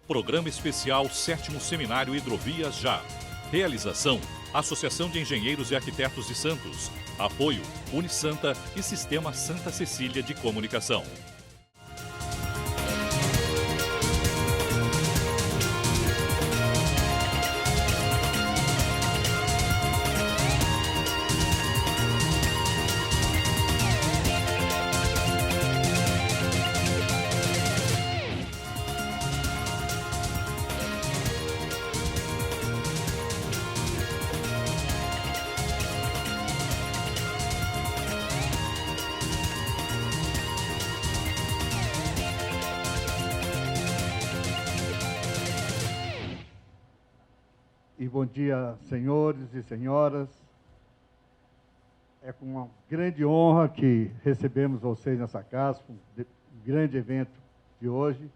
Programa Especial 7º Seminário Hidrovias Já. Realização: Associação de Engenheiros e Arquitetos de Santos. Apoio: Unisanta e Sistema Santa Cecília de Comunicação. Bom dia, senhores e senhoras. É com uma grande honra que recebemos vocês nessa casa, um grande evento de hoje,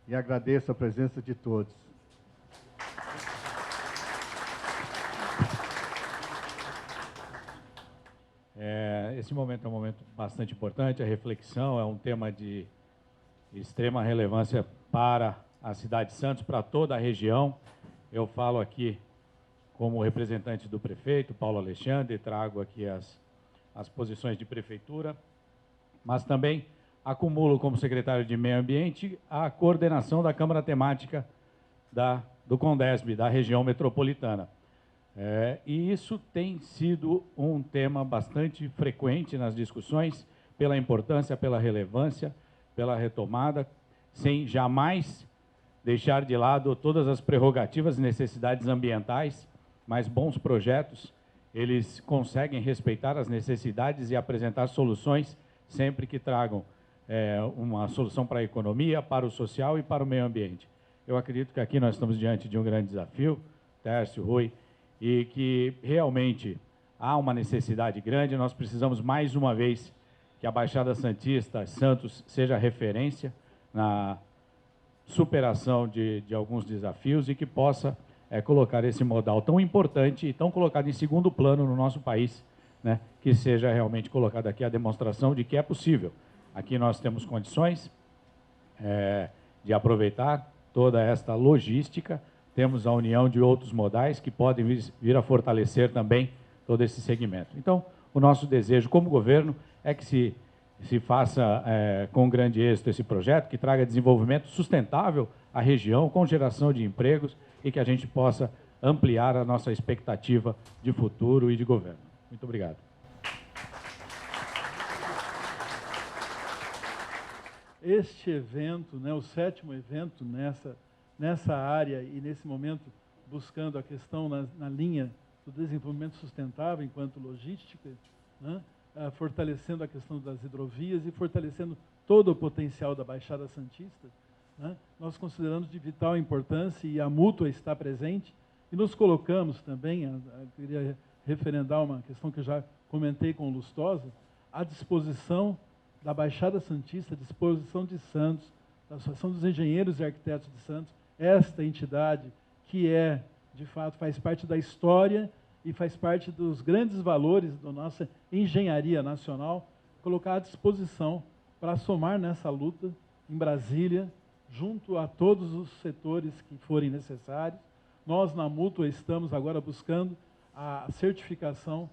e agradeço a presença de todos. Esse momento é um momento bastante importante, a reflexão é um tema de extrema relevância para a cidade de Santos, para toda a região. Eu falo aqui como representante do prefeito, Paulo Alexandre, trago aqui as posições de prefeitura, mas também acumulo como secretário de Meio Ambiente a coordenação da Câmara Temática do Condesb, da região metropolitana. E isso tem sido um tema bastante frequente nas discussões, pela importância, pela relevância, pela retomada, sem jamais deixar de lado todas as prerrogativas e necessidades ambientais, mas bons projetos, eles conseguem respeitar as necessidades e apresentar soluções sempre que tragam uma solução para a economia, para o social e para o meio ambiente. Eu acredito que aqui nós estamos diante de um grande desafio, Tércio, Rui, e que realmente há uma necessidade grande. Nós precisamos, mais uma vez, que a Baixada Santista, Santos, seja referência na superação de alguns desafios e que possa colocar esse modal tão importante e tão colocado em segundo plano no nosso país, né, que seja realmente colocado aqui a demonstração de que é possível. Aqui nós temos condições de aproveitar toda esta logística, temos a união de outros modais que podem vir a fortalecer também todo esse segmento. Então, o nosso desejo como governo é que se faça com grande êxito esse projeto, que traga desenvolvimento sustentável à região, com geração de empregos e que a gente possa ampliar a nossa expectativa de futuro e de governo. Muito obrigado. Este evento, né, o 7º evento nessa área e nesse momento buscando a questão na linha do desenvolvimento sustentável enquanto logística, né, fortalecendo a questão das hidrovias e fortalecendo todo o potencial da Baixada Santista, né, nós consideramos de vital importância e a Mútua está presente e nos colocamos também, queria referendar uma questão que eu já comentei com o Lustosa, à disposição da Baixada Santista, à disposição de Santos, da Associação dos Engenheiros e Arquitetos de Santos, esta entidade que de fato, faz parte da história e faz parte dos grandes valores da nossa engenharia nacional, colocar à disposição para somar nessa luta em Brasília, junto a todos os setores que forem necessários. Nós, na Mútua, estamos agora buscando a certificação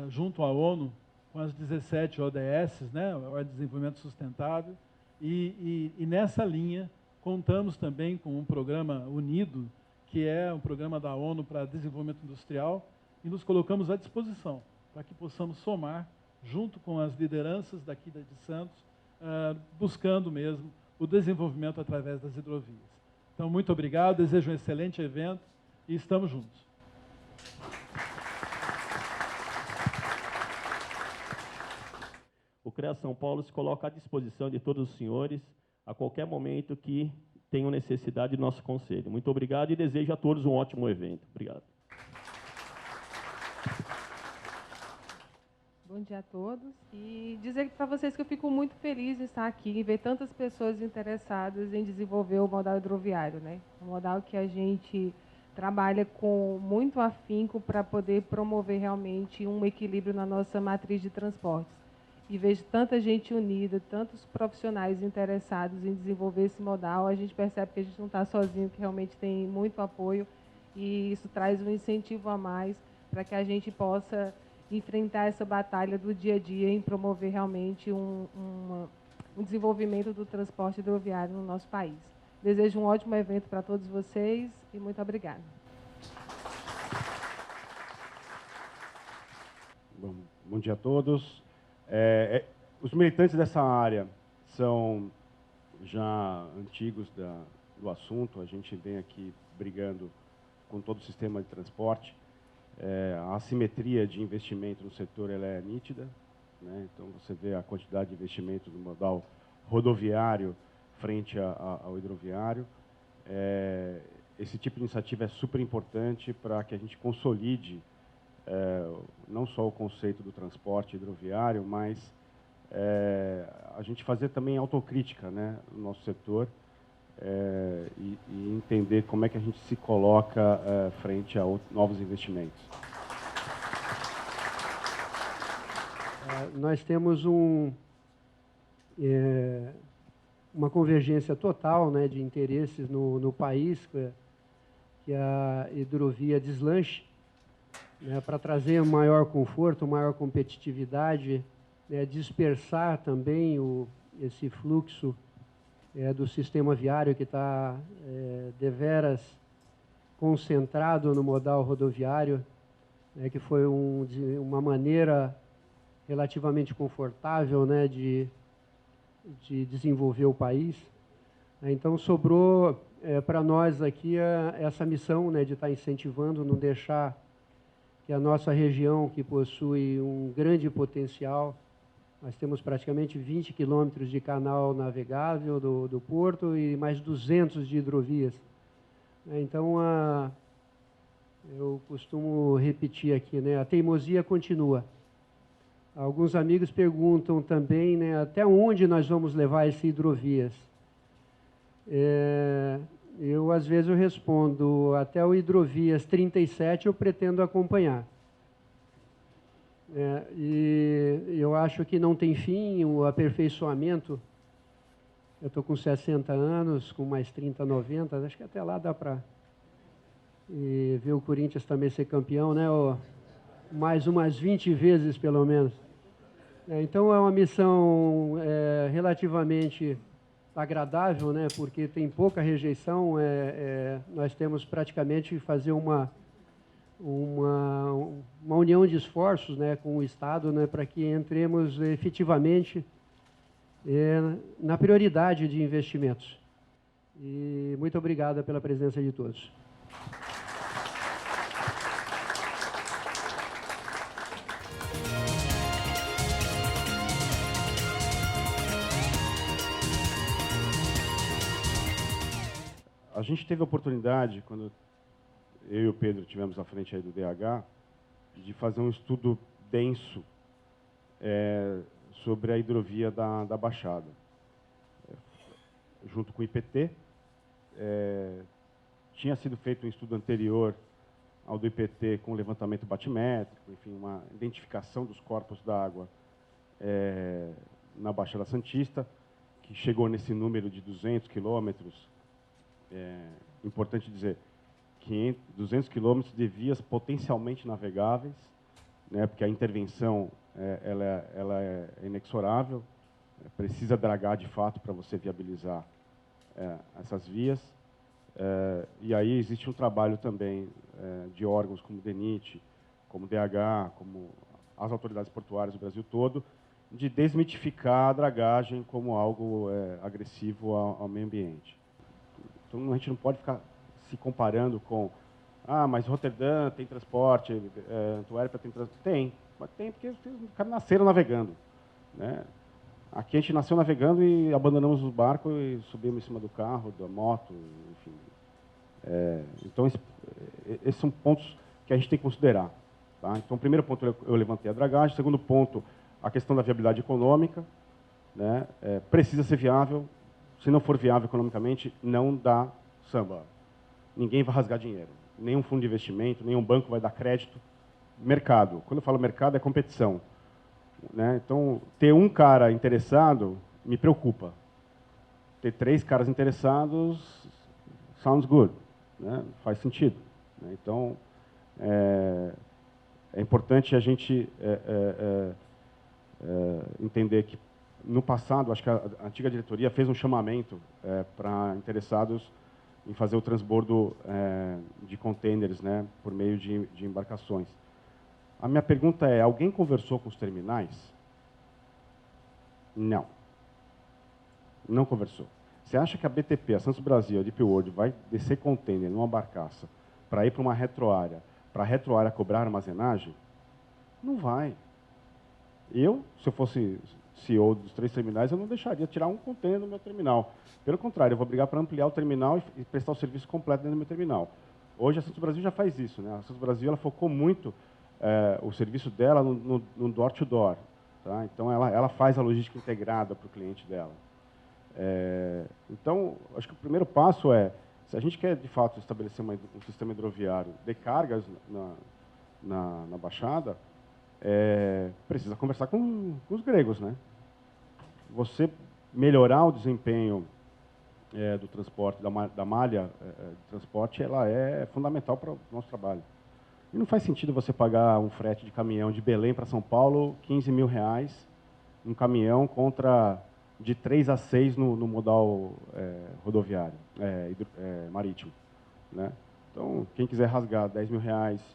junto à ONU, com as 17 ODS, né, Ordem de Desenvolvimento Sustentável, e nessa linha contamos também com um programa unido, que é um programa da ONU para Desenvolvimento Industrial, e nos colocamos à disposição para que possamos somar, junto com as lideranças daqui de Santos, buscando mesmo o desenvolvimento através das hidrovias. Então, muito obrigado, desejo um excelente evento e estamos juntos. O CREA São Paulo se coloca à disposição de todos os senhores a qualquer momento que tenham necessidade do nosso conselho. Muito obrigado e desejo a todos um ótimo evento. Obrigado. Bom dia a todos. E dizer para vocês que eu fico muito feliz de estar aqui e ver tantas pessoas interessadas em desenvolver o modal hidroviário, né? Um modal que a gente trabalha com muito afinco para poder promover realmente um equilíbrio na nossa matriz de transportes. e vejo tanta gente unida, tantos profissionais interessados em desenvolver esse modal, a gente percebe que a gente não está sozinho, que realmente tem muito apoio, e isso traz um incentivo a mais para que a gente possa enfrentar essa batalha do dia a dia em promover realmente um desenvolvimento do transporte hidroviário no nosso país. Desejo um ótimo evento para todos vocês e muito obrigada. Bom dia a todos. Os militantes dessa área são já antigos do assunto. A gente vem aqui brigando com todo o sistema de transporte. A assimetria de investimento no setor ela é nítida, né? Então, você vê a quantidade de investimento no modal rodoviário frente ao hidroviário. Esse tipo de iniciativa é super importante para que a gente consolide não só o conceito do transporte hidroviário, mas a gente fazer também autocrítica, né, no nosso setor e entender como é que a gente se coloca frente a novos investimentos. Nós temos uma convergência total, né, de interesses no país, que a hidrovia deslanche, né, para trazer maior conforto, maior competitividade, né, dispersar também esse fluxo do sistema viário que está deveras concentrado no modal rodoviário, né, que foi uma maneira relativamente confortável, né, de desenvolver o país. Então, sobrou para nós aqui essa missão, né, de estar incentivando, não deixar que a nossa região, que possui um grande potencial, nós temos praticamente 20 quilômetros de canal navegável do porto e mais 200 de hidrovias. Então, eu costumo repetir aqui, né, a teimosia continua. Alguns amigos perguntam também, né, até onde nós vamos levar essas hidrovias. Às vezes, eu respondo, até o hidrovias 37 eu pretendo acompanhar. E eu acho que não tem fim o aperfeiçoamento. Eu estou com 60 anos, com mais 30, 90, acho que até lá dá para ver o Corinthians também ser campeão, né? Mais umas 20 vezes, pelo menos. Então, é uma missão relativamente agradável, né? Porque tem pouca rejeição. Nós temos praticamente que fazer uma união de esforços, né, com o Estado, né, para que entremos efetivamente na prioridade de investimentos. E muito obrigado pela presença de todos. A gente teve a oportunidade, quando eu e o Pedro tivemos à frente aí do DH, de fazer um estudo denso sobre a hidrovia da Baixada. Junto com o IPT, tinha sido feito um estudo anterior ao do IPT com levantamento batimétrico, enfim, uma identificação dos corpos d'água na Baixada Santista, que chegou nesse número de 200 quilômetros. Importante dizer, 200 quilômetros de vias potencialmente navegáveis, né, porque a intervenção ela é inexorável, precisa dragar de fato para você viabilizar essas vias. E aí existe um trabalho também de órgãos como o DENIT, como o DH, como as autoridades portuárias do Brasil todo, de desmitificar a dragagem como algo agressivo ao meio ambiente. Então, a gente não pode ficar se comparando com, mas Roterdã tem transporte, Antuérpia tem transporte. Tem porque os caras nasceram navegando, né? Aqui a gente nasceu navegando e abandonamos o barco e subimos em cima do carro, da moto, enfim. Então, esses são pontos que a gente tem que considerar. Tá? Então, o primeiro ponto eu levantei a dragagem, o segundo ponto, a questão da viabilidade econômica, né? Precisa ser viável. Se não for viável economicamente, não dá samba. Ninguém vai rasgar dinheiro. Nenhum fundo de investimento, nenhum banco vai dar crédito. Mercado. Quando eu falo mercado, é competição. né? Então, ter um cara interessado me preocupa. Ter 3 caras interessados sounds good, né? Faz sentido, né? Então, é importante a gente entender que, no passado, acho que a antiga diretoria fez um chamamento para interessados em fazer o transbordo de contêineres, né, por meio de embarcações. A minha pergunta é, alguém conversou com os terminais? Não. Não conversou. Você acha que a BTP, a Santos Brasil, a Deep World, vai descer contêiner numa barcaça para ir para uma retroárea, para a retroárea cobrar armazenagem? Não vai. Se eu fosse CEO dos 3 terminais, eu não deixaria tirar um contêiner do meu terminal. Pelo contrário, eu vou brigar para ampliar o terminal e prestar o serviço completo dentro do meu terminal. Hoje a Santos Brasil já faz isso, né? A Santos Brasil ela focou muito o serviço dela no door-to-door. Tá? Então, ela faz a logística integrada para o cliente dela. Então, acho que o primeiro passo se a gente quer, de fato, estabelecer um sistema hidroviário de cargas na Baixada, precisa conversar com os gregos, né? Você melhorar o desempenho do transporte, da malha de transporte, ela é fundamental para o nosso trabalho. E não faz sentido você pagar um frete de caminhão de Belém para São Paulo, R$15 mil, um caminhão, contra de 3 a 6 no modal rodoviário, marítimo, né? Então, quem quiser rasgar R$10 mil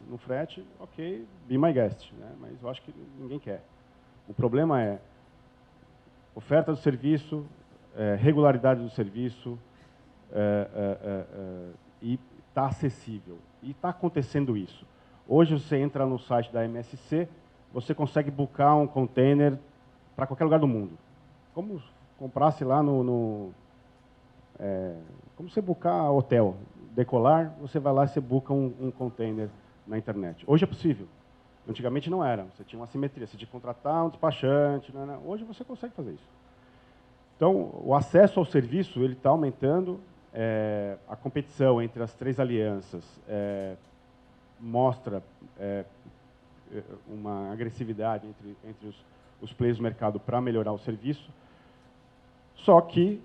no frete, ok, be my guest, né? Mas eu acho que ninguém quer. O problema é oferta do serviço, regularidade do serviço, e está acessível. E está acontecendo isso. Hoje você entra no site da MSC, você consegue buscar um container para qualquer lugar do mundo. Como comprasse lá como você buscar hotel. Decolar, você vai lá e você busca um container na internet. Hoje é possível. Antigamente não era. Você tinha uma assimetria. Você tinha que contratar um despachante. Né? Hoje você consegue fazer isso. Então, o acesso ao serviço ele está aumentando. A competição entre as 3 alianças mostra uma agressividade entre os players do mercado para melhorar o serviço. Só que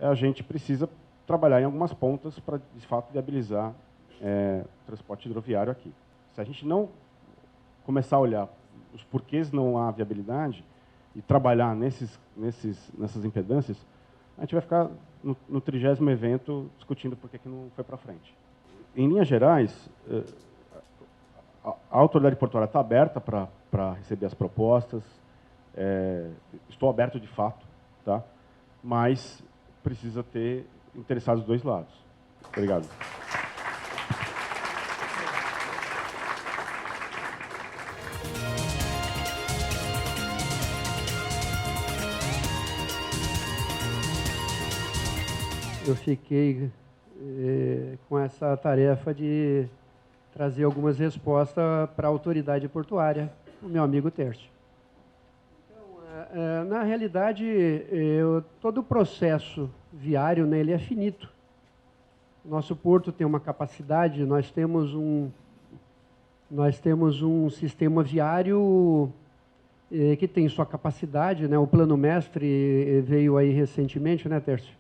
a gente precisa trabalhar em algumas pontas para, de fato, viabilizar o transporte hidroviário aqui. Se a gente não começar a olhar os porquês não há viabilidade e trabalhar nessas impedâncias, a gente vai ficar no 30º evento discutindo por que não foi para frente. Em linhas gerais, a autoridade portuária está aberta para receber as propostas, estou aberto de fato, tá? Mas precisa ter interessados dos 2 lados. Obrigado. Eu fiquei com essa tarefa de trazer algumas respostas para a autoridade portuária, o meu amigo Tércio. Então, na realidade, todo o processo viário, né, ele é finito. Nosso porto tem uma capacidade, nós temos um sistema viário que tem sua capacidade, né? O plano mestre veio aí recentemente, né, Tércio?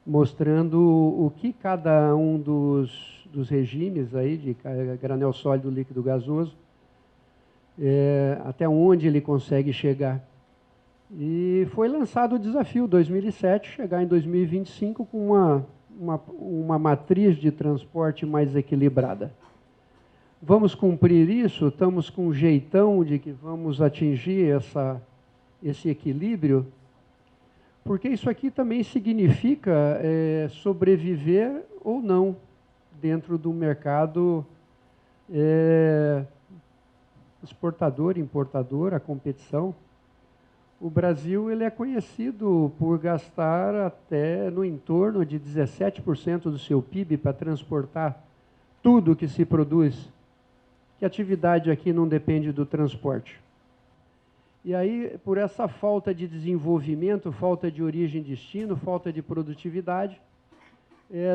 Mostrando o que cada um dos regimes aí de granel sólido, líquido, gasoso, até onde ele consegue chegar. E foi lançado o desafio, 2007, chegar em 2025 com uma matriz de transporte mais equilibrada. Vamos cumprir isso? Estamos com um jeitão de que vamos atingir esse equilíbrio? Porque isso aqui também significa sobreviver ou não dentro do mercado exportador, importador, a competição. O Brasil ele é conhecido por gastar até no entorno de 17% do seu PIB para transportar tudo que se produz. Que atividade aqui não depende do transporte? E aí, por essa falta de desenvolvimento, falta de origem e destino, falta de produtividade,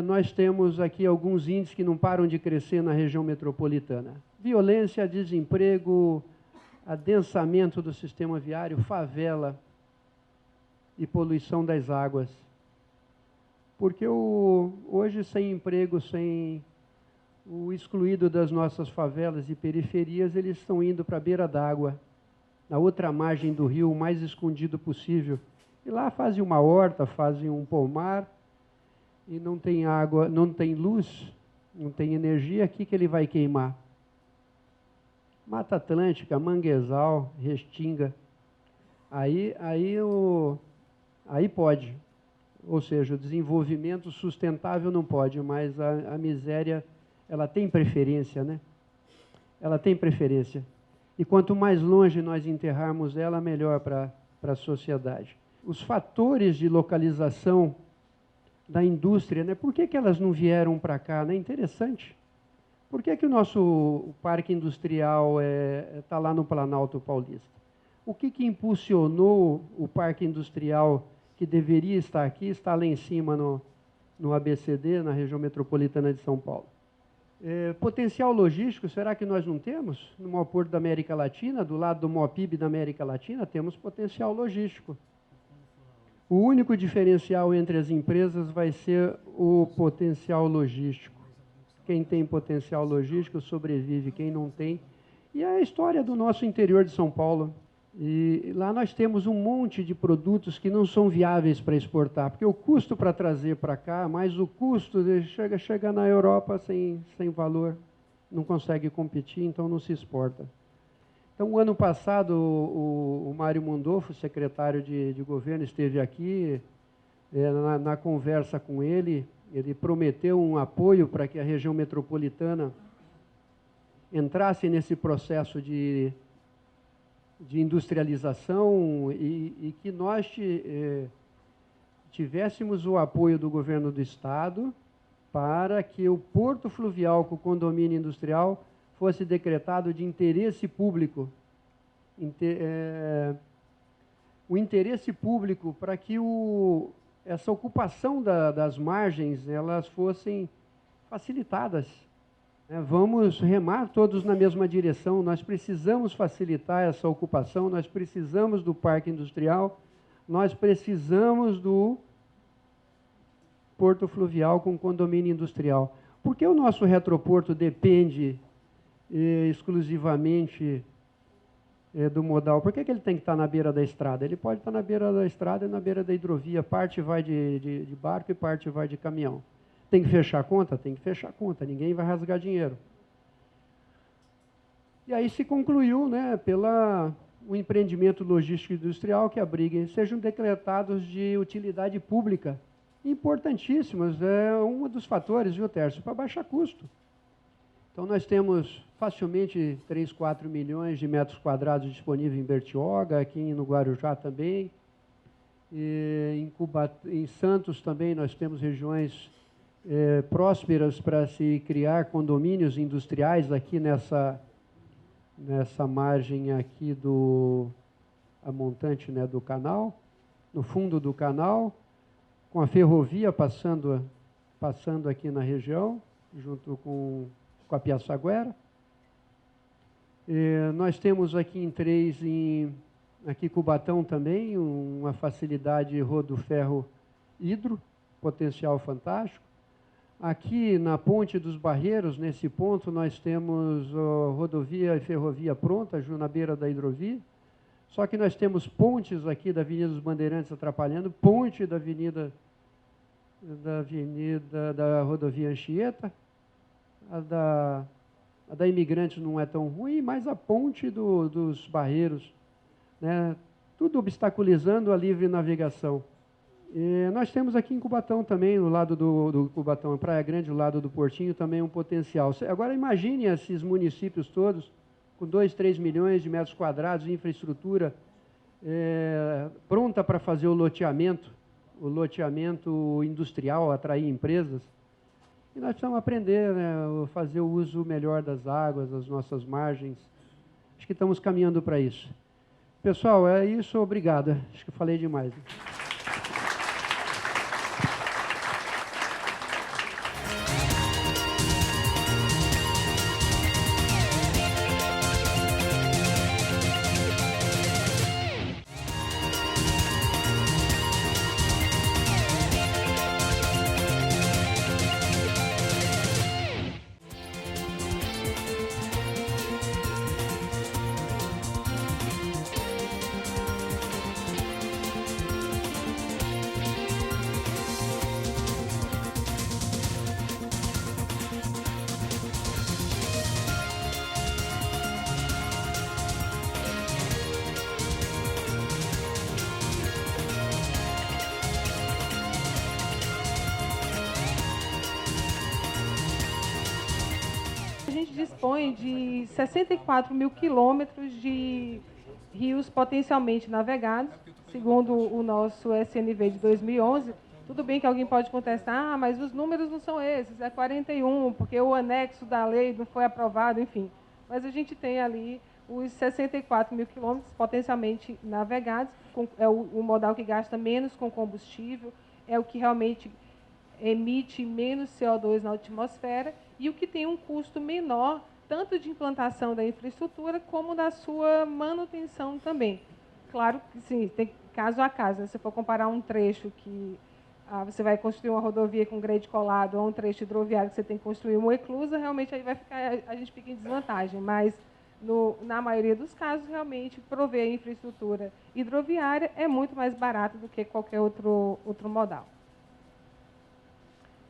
nós temos aqui alguns índices que não param de crescer na região metropolitana. Violência, desemprego, adensamento do sistema viário, favela e poluição das águas. Porque hoje, sem emprego, sem o excluído das nossas favelas e periferias, eles estão indo para a beira d'água, na outra margem do rio, o mais escondido possível. E lá fazem uma horta, fazem um pomar, e não tem água, não tem luz, não tem energia, o que ele vai queimar? Mata Atlântica, Manguezal, Restinga. Aí pode. Ou seja, o desenvolvimento sustentável não pode, mas a miséria, ela tem preferência, né? Ela tem preferência. E quanto mais longe nós enterrarmos ela, melhor para a sociedade. Os fatores de localização da indústria, né? Por que elas não vieram para cá? Né? Interessante. Por que o nosso parque industrial está lá no Planalto Paulista? O que impulsionou o parque industrial que deveria estar aqui, está lá em cima no ABCD, na região metropolitana de São Paulo? Potencial logístico, será que nós não temos? No maior porto da América Latina, do lado do maior PIB da América Latina, temos potencial logístico. O único diferencial entre as empresas vai ser o potencial logístico. Quem tem potencial logístico sobrevive, quem não tem. E é a história do nosso interior de São Paulo. E lá nós temos um monte de produtos que não são viáveis para exportar, porque o custo para trazer para cá, mais o custo, chega na Europa sem valor, não consegue competir, então não se exporta. Então, o ano passado, o Mário Mondolfo, secretário de governo, esteve aqui, na conversa com ele prometeu um apoio para que a região metropolitana entrasse nesse processo de industrialização e que nós tivéssemos o apoio do governo do Estado para que o porto fluvial com o condomínio industrial fosse decretado de interesse público. O interesse público para que essa ocupação das margens elas fossem facilitadas. Vamos remar todos na mesma direção, nós precisamos facilitar essa ocupação, nós precisamos do parque industrial, nós precisamos do porto fluvial com condomínio industrial. Por que o nosso retroporto depende exclusivamente do modal? Por que ele tem que estar na beira da estrada? Ele pode estar na beira da estrada e na beira da hidrovia, parte vai de barco e parte vai de caminhão. Tem que fechar a conta? Tem que fechar a conta, ninguém vai rasgar dinheiro. E aí se concluiu, né, o empreendimento logístico industrial que abriguem, sejam decretados de utilidade pública, importantíssimos, é um dos fatores, viu, Tércio, para baixar custo. Então nós temos facilmente 3, 4 milhões de metros quadrados disponíveis em Bertioga, aqui no Guarujá também, em Santos também nós temos regiões prósperas para se criar condomínios industriais aqui nessa margem aqui a montante, né, do canal, no fundo do canal, com a ferrovia passando aqui na região, junto com a Piaçaguera. Nós temos aqui aqui Cubatão também, uma facilidade rodo-ferro hidro, potencial fantástico. Aqui na Ponte dos Barreiros, nesse ponto, nós temos rodovia e ferrovia pronta, na beira da hidrovia. Só que nós temos pontes aqui da Avenida dos Bandeirantes atrapalhando, ponte da da rodovia Anchieta, a da Imigrantes não é tão ruim, mas a ponte dos Barreiros, né, tudo obstaculizando a livre navegação. Nós temos aqui em Cubatão também, no lado do Cubatão, em Praia Grande, do lado do Portinho, também um potencial. Agora imagine esses municípios todos, com 2, 3 milhões de metros quadrados de infraestrutura pronta para fazer o loteamento industrial, atrair empresas. E nós precisamos aprender, né, a fazer o uso melhor das águas, das nossas margens. Acho que estamos caminhando para isso. Pessoal, é isso, obrigado. Acho que eu falei demais. gente dispõe de 64 mil quilômetros de rios potencialmente navegados, segundo o nosso SNV de 2011. Tudo bem que alguém pode contestar, mas os números não são esses, é 41, porque o anexo da lei não foi aprovado, enfim. Mas a gente tem ali os 64 mil quilômetros potencialmente navegados, é o modal que gasta menos com combustível, é o que realmente emite menos CO2 na atmosfera e o que tem um custo menor, tanto de implantação da infraestrutura, como da sua manutenção também. Claro que sim, tem caso a caso, né? Se for comparar um trecho que você vai construir uma rodovia com grade colado ou um trecho hidroviário que você tem que construir uma eclusa, realmente aí a gente fica em desvantagem, mas na maioria dos casos, realmente, prover a infraestrutura hidroviária é muito mais barato do que qualquer outro modal.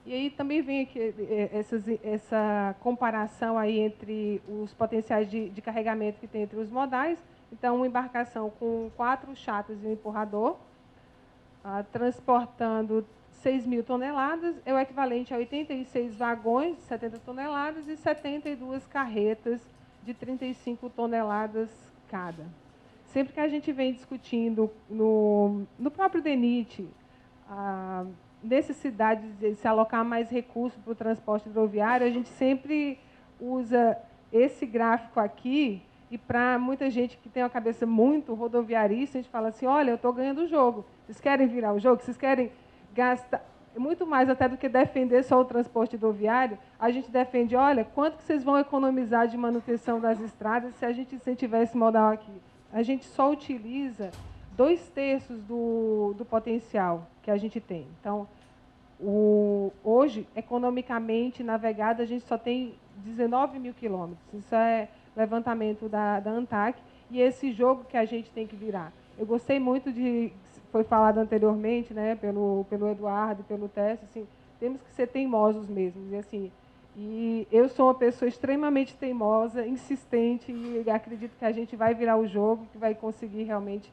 E aí também vem aqui essa comparação aí entre os potenciais de carregamento que tem entre os modais. Então, uma embarcação com 4 cháteis e um empurrador, transportando 6 mil toneladas, é o equivalente a 86 vagões de 70 toneladas e 72 carretas de 35 toneladas cada. Sempre que a gente vem discutindo no próprio DENIT a necessidade de se alocar mais recursos para o transporte hidroviário, a gente sempre usa esse gráfico aqui, e para muita gente que tem uma cabeça muito rodoviarista, a gente fala assim, olha, eu estou ganhando o jogo, vocês querem virar o jogo? Vocês querem gastar muito mais até do que defender só o transporte hidroviário? A gente defende, olha, quanto que vocês vão economizar de manutenção das estradas se a gente incentivar esse modal aqui? A gente só utiliza 2/3 do potencial que a gente tem. Então, hoje, economicamente navegado, a gente só tem 19 mil quilômetros. Isso é levantamento da ANTAC, e esse jogo que a gente tem que virar. Eu gostei muito foi falado anteriormente, né, pelo Eduardo e pelo Tércio, assim, temos que ser teimosos mesmo. E eu sou uma pessoa extremamente teimosa, insistente, e acredito que a gente vai virar o jogo, que vai conseguir realmente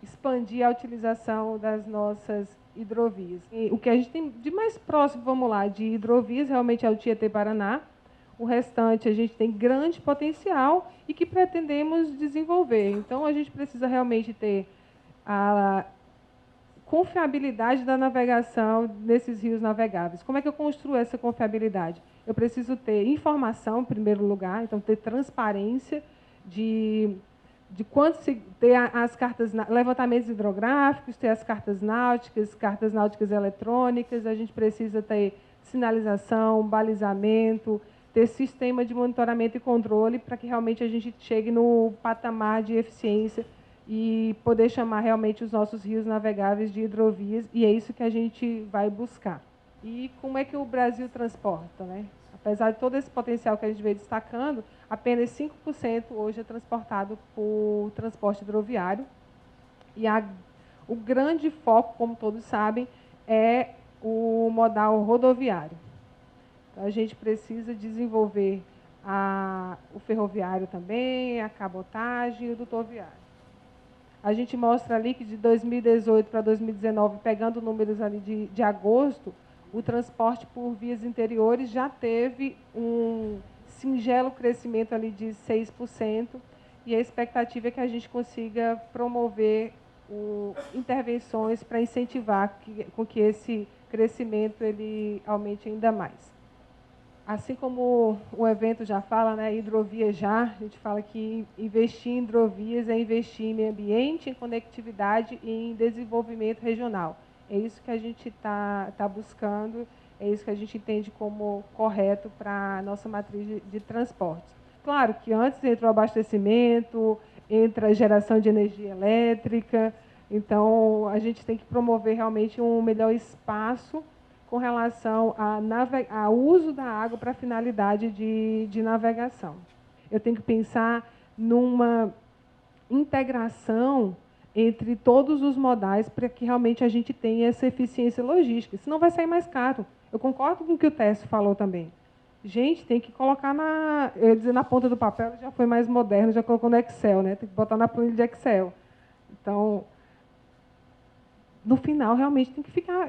expandir a utilização das nossas hidrovias. E o que a gente tem de mais próximo, vamos lá, de hidrovias, realmente é o Tietê-Paraná. O restante a gente tem grande potencial e que pretendemos desenvolver. Então, a gente precisa realmente ter a confiabilidade da navegação nesses rios navegáveis. Como é que eu construo essa confiabilidade? Eu preciso ter informação, em primeiro lugar, então ter transparência de quanto ter as cartas, levantamentos hidrográficos, ter as cartas náuticas eletrônicas, a gente precisa ter sinalização, balizamento, ter sistema de monitoramento e controle para que realmente a gente chegue no patamar de eficiência e poder chamar realmente os nossos rios navegáveis de hidrovias, e é isso que a gente vai buscar. E como é que o Brasil transporta, né? Apesar de todo esse potencial que a gente veio destacando, apenas 5% hoje é transportado por transporte hidroviário, e o grande foco, como todos sabem, é o modal rodoviário. Então, a gente precisa desenvolver o ferroviário também, a cabotagem e o dutoviário. A gente mostra ali que de 2018 para 2019, pegando números ali de agosto, o transporte por vias interiores já teve um singelo crescimento ali de 6%, e a expectativa é que a gente consiga promover intervenções para incentivar com que esse crescimento ele aumente ainda mais. Assim como o evento já fala, né, hidrovia já, a gente fala que investir em hidrovias é investir em meio ambiente, em conectividade e em desenvolvimento regional. É isso que a gente está buscando, é isso que a gente entende como correto para a nossa matriz de transportes. Claro que antes entra o abastecimento, entra a geração de energia elétrica, então a gente tem que promover realmente um melhor espaço com relação ao uso da água para finalidade de navegação. Eu tenho que pensar numa integração entre todos os modais para que realmente a gente tenha essa eficiência logística, senão vai sair mais caro. Eu concordo com o que o Tércio falou também. Gente, tem que colocar eu ia dizer na ponta do papel, já foi mais moderno, já colocou no Excel, né? Tem que botar na planilha de Excel. Então, no final realmente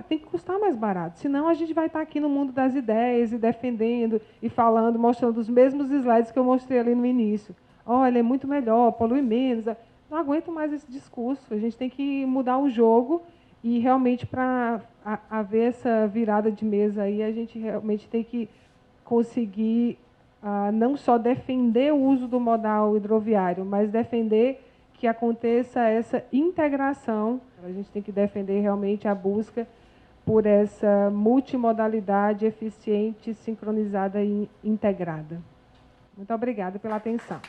tem que custar mais barato. Senão a gente vai estar aqui no mundo das ideias e defendendo e falando, mostrando os mesmos slides que eu mostrei ali no início. Olha, é muito melhor, polui menos. Não aguento mais esse discurso. A gente tem que mudar o jogo e realmente para haver essa virada de mesa aí, a gente realmente tem que conseguir não só defender o uso do modal hidroviário, mas defender que aconteça essa integração. A gente tem que defender realmente a busca por essa multimodalidade eficiente, sincronizada e integrada. Muito obrigada pela atenção.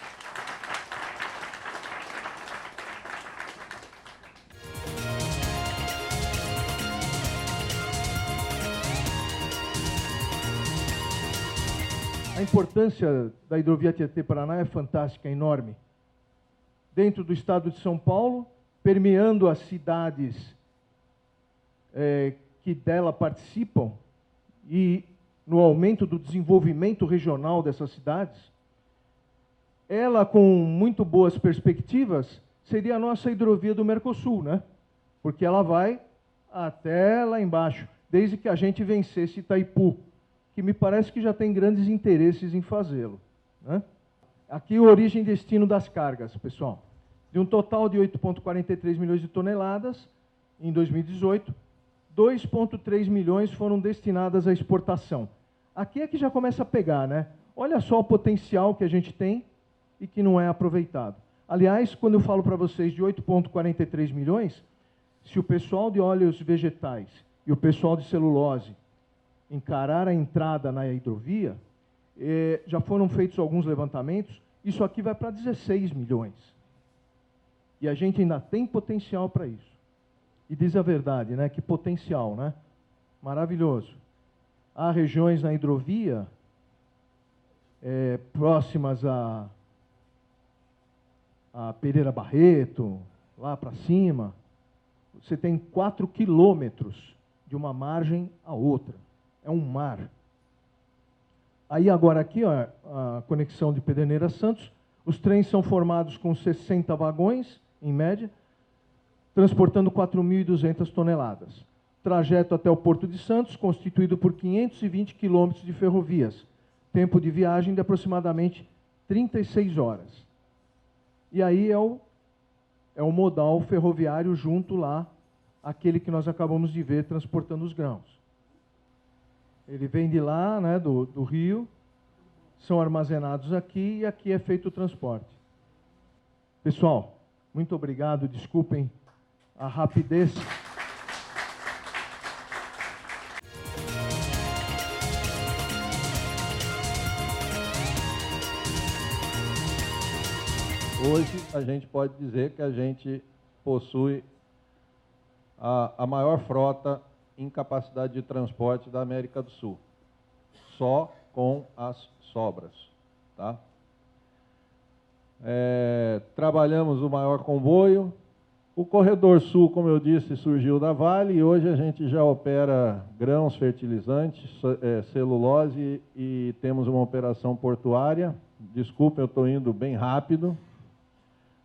A importância da hidrovia Tietê-Paraná é fantástica, é enorme. Dentro do estado de São Paulo, permeando as cidades que dela participam e no aumento do desenvolvimento regional dessas cidades, ela, com muito boas perspectivas, seria a nossa hidrovia do Mercosul, né? Porque ela vai até lá embaixo, desde que a gente vencesse Itaipu, que me parece que já tem grandes interesses em fazê-lo, né? Aqui a origem e destino das cargas, pessoal. De um total de 8,43 milhões de toneladas, em 2018, 2,3 milhões foram destinadas à exportação. Aqui é que já começa a pegar, né? Olha só o potencial que a gente tem e que não é aproveitado. Aliás, quando eu falo para vocês de 8,43 milhões, se o pessoal de óleos vegetais e o pessoal de celulose encarar a entrada na hidrovia, já foram feitos alguns levantamentos, isso aqui vai para 16 milhões. E a gente ainda tem potencial para isso. E diz a verdade, né? Que potencial, né? Maravilhoso. Há regiões na hidrovia próximas a Pereira Barreto, lá para cima. Você tem 4 quilômetros de uma margem a outra. É um mar. Aí agora aqui, ó, a conexão de Pederneiras Santos, os trens são formados com 60 vagões, em média, transportando 4.200 toneladas. Trajeto até o Porto de Santos, constituído por 520 quilômetros de ferrovias. Tempo de viagem de aproximadamente 36 horas. E aí é o modal ferroviário junto lá, aquele que nós acabamos de ver transportando os grãos. Ele vem de lá, né, do rio, são armazenados aqui e aqui é feito o transporte. Pessoal, muito obrigado, desculpem a rapidez. Hoje a gente pode dizer que a gente possui a maior frota em capacidade de transporte da América do Sul, só com as sobras, tá? Trabalhamos o maior comboio. O Corredor Sul, como eu disse, surgiu da Vale e hoje a gente já opera grãos, fertilizantes, celulose e temos uma operação portuária. Desculpa, eu estou indo bem rápido.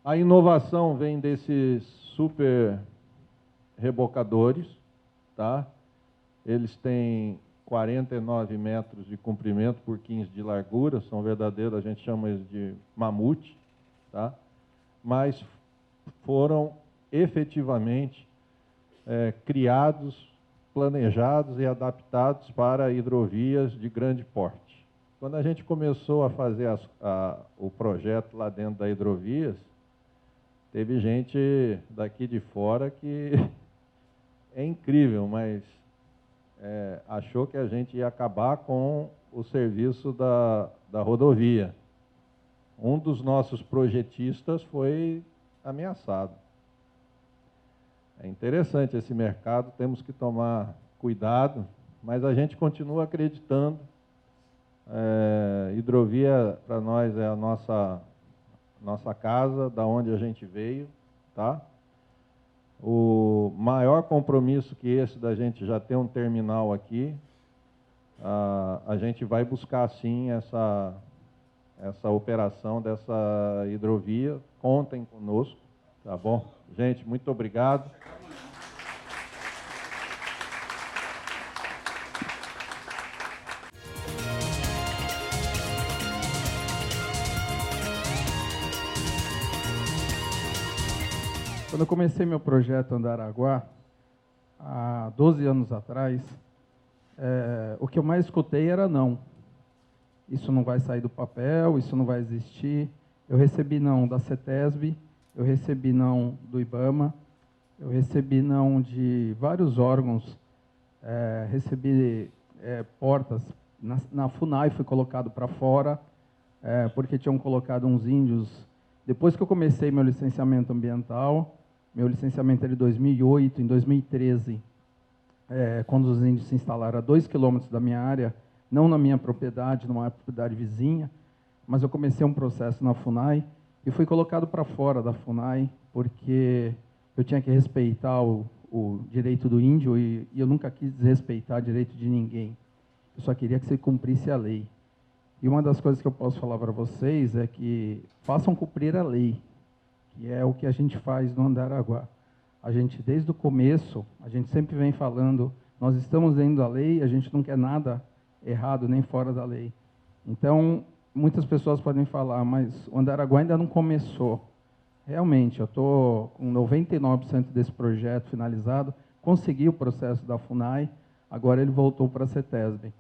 A inovação vem desses super rebocadores, tá? Eles têm 49 metros de comprimento por 15 de largura, são verdadeiros, a gente chama eles de mamute, tá? Mas foram efetivamente criados, planejados e adaptados para hidrovias de grande porte. Quando a gente começou a fazer o projeto lá dentro da hidrovias, teve gente daqui de fora que é incrível, mas achou que a gente ia acabar com o serviço da rodovia. Um dos nossos projetistas foi ameaçado. É interessante esse mercado, temos que tomar cuidado, mas a gente continua acreditando. Hidrovia, para nós, é a nossa casa, da onde a gente veio, tá? O maior compromisso que esse da gente já ter um terminal aqui, a gente vai buscar, sim, essa operação dessa hidrovia. Contem conosco, tá bom? Gente, muito obrigado. Quando eu comecei meu projeto Andaraguá, há 12 anos atrás, o que eu mais escutei era não. Isso não vai sair do papel, isso não vai existir. Eu recebi não da CETESB, eu recebi não do IBAMA, eu recebi não de vários órgãos, recebi portas. Na FUNAI fui colocado para fora, porque tinham colocado uns índios. Depois que eu comecei meu licenciamento ambiental, meu licenciamento é de 2008, em 2013, quando os índios se instalaram a 2 quilômetros da minha área, não na minha propriedade, numa propriedade vizinha, mas eu comecei um processo na FUNAI e fui colocado para fora da FUNAI, porque eu tinha que respeitar o direito do índio e eu nunca quis desrespeitar o direito de ninguém. Eu só queria que você cumprisse a lei. E uma das coisas que eu posso falar para vocês é que façam cumprir a lei, que é o que a gente faz no Andaraguá. A gente, desde o começo, a gente sempre vem falando, nós estamos dentro da lei, a gente não quer nada errado nem fora da lei. Então, muitas pessoas podem falar, mas o Andaraguá ainda não começou. Realmente, eu estou com 99% desse projeto finalizado, consegui o processo da FUNAI, agora ele voltou para a CETESB.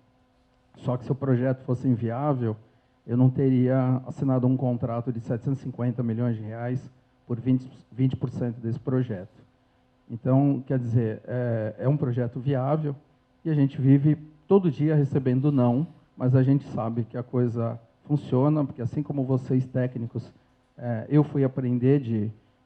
Só que se o projeto fosse inviável, eu não teria assinado um contrato de 750 milhões de reais por 20% desse projeto. Então, quer dizer, é um projeto viável e a gente vive todo dia recebendo não, mas a gente sabe que a coisa funciona, porque assim como vocês técnicos, eu fui aprender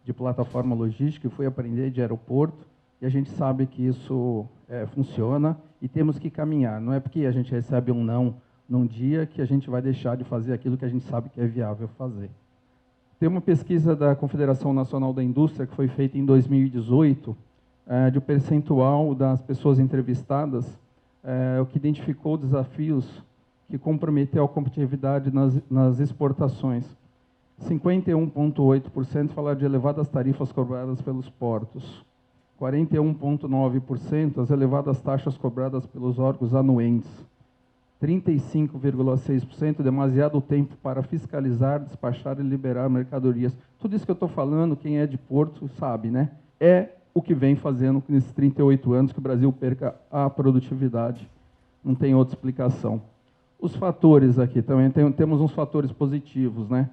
de plataforma logística, fui aprender de aeroporto, e a gente sabe que isso funciona e temos que caminhar. Não é porque a gente recebe um não num dia que a gente vai deixar de fazer aquilo que a gente sabe que é viável fazer. Tem uma pesquisa da Confederação Nacional da Indústria que foi feita em 2018, de um percentual das pessoas entrevistadas, o que identificou desafios que comprometeu a competitividade nas exportações. 51,8% falaram de elevadas tarifas cobradas pelos portos. 41,9% as elevadas taxas cobradas pelos órgãos anuentes. 35,6% demasiado tempo para fiscalizar, despachar e liberar mercadorias. Tudo isso que eu estou falando, quem é de Porto sabe, né? É o que vem fazendo nesses 38 anos que o Brasil perca a produtividade. Não tem outra explicação. Os fatores aqui também, temos uns fatores positivos, né?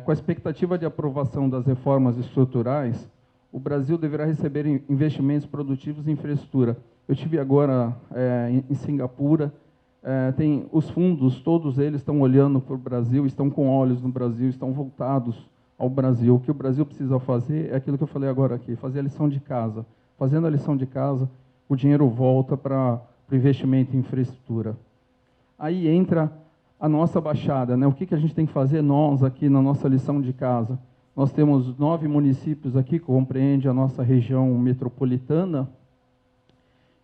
Com a expectativa de aprovação das reformas estruturais, o Brasil deverá receber investimentos produtivos em infraestrutura. Eu estive agora em Singapura, tem os fundos, todos eles estão olhando para o Brasil, estão com olhos no Brasil, estão voltados ao Brasil. O que o Brasil precisa fazer é aquilo que eu falei agora aqui, fazer a lição de casa. Fazendo a lição de casa, o dinheiro volta para o investimento em infraestrutura. Aí entra a nossa baixada, né? O que a gente tem que fazer nós aqui na nossa lição de casa? Nós temos 9 municípios aqui, que compreende a nossa região metropolitana.